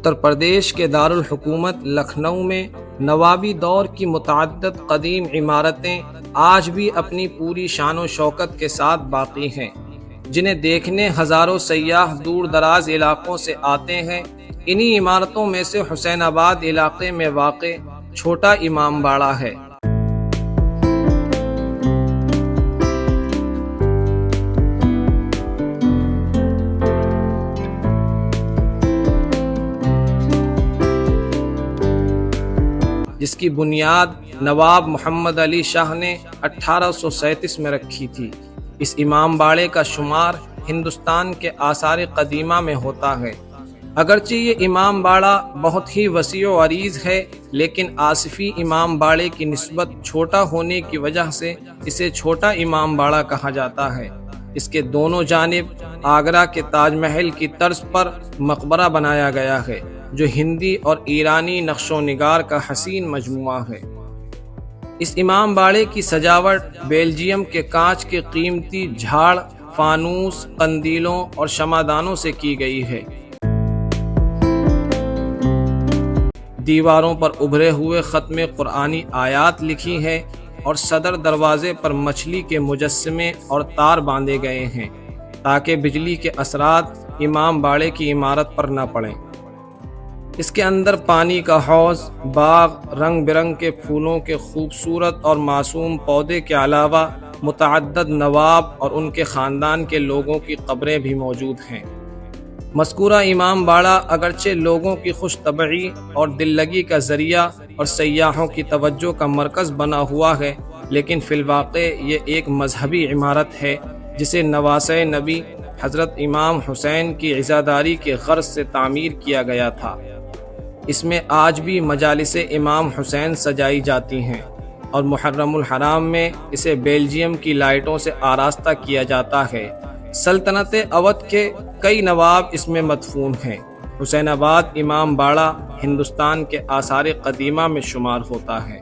اتر پردیش کے دارالحکومت لکھنؤ میں نوابی دور کی متعدد قدیم عمارتیں آج بھی اپنی پوری شان و شوکت کے ساتھ باقی ہیں، جنہیں دیکھنے ہزاروں سیاح دور دراز علاقوں سے آتے ہیں۔ انہی عمارتوں میں سے حسین آباد علاقے میں واقع چھوٹا امام باڑہ ہے۔ جس کی بنیاد نواب محمد علی شاہ نے 1837 میں رکھی تھی۔ اس امام باڑے کا شمار ہندوستان کے آثار قدیمہ میں ہوتا ہے۔ اگرچہ یہ امام باڑہ بہت ہی وسیع و عریض ہے، لیکن آصفی امام باڑے کی نسبت چھوٹا ہونے کی وجہ سے اسے چھوٹا امام باڑہ کہا جاتا ہے۔ اس کے دونوں جانب آگرہ کے تاج محل کی طرز پر مقبرہ بنایا گیا ہے، جو ہندی اور ایرانی نقش و نگار کا حسین مجموعہ ہے۔ اس امام باڑے کی سجاوٹ بیلجیم کے کانچ کے قیمتی جھاڑ، فانوس، قندیلوں اور شمعدانوں سے کی گئی ہے۔ دیواروں پر ابھرے ہوئے ختم قرآنی آیات لکھی ہیں اور صدر دروازے پر مچھلی کے مجسمے اور تار باندھے گئے ہیں تاکہ بجلی کے اثرات امام باڑے کی عمارت پر نہ پڑیں۔ اس کے اندر پانی کا حوض، باغ، رنگ برنگ کے پھولوں کے خوبصورت اور معصوم پودے کے علاوہ متعدد نواب اور ان کے خاندان کے لوگوں کی قبریں بھی موجود ہیں۔ مذکورہ امام باڑہ اگرچہ لوگوں کی خوش طبعی اور دل لگی کا ذریعہ اور سیاحوں کی توجہ کا مرکز بنا ہوا ہے، لیکن فی الواقع یہ ایک مذہبی عمارت ہے جسے نواسۂ نبی حضرت امام حسین کی عزاداری کے غرض سے تعمیر کیا گیا تھا۔ اس میں آج بھی مجالس امام حسین سجائی جاتی ہیں اور محرم الحرام میں اسے بیلجیم کی لائٹوں سے آراستہ کیا جاتا ہے۔ سلطنت اودھ کے کئی نواب اس میں مدفون ہیں۔ حسین آباد امام باڑہ ہندوستان کے آثار قدیمہ میں شمار ہوتا ہے۔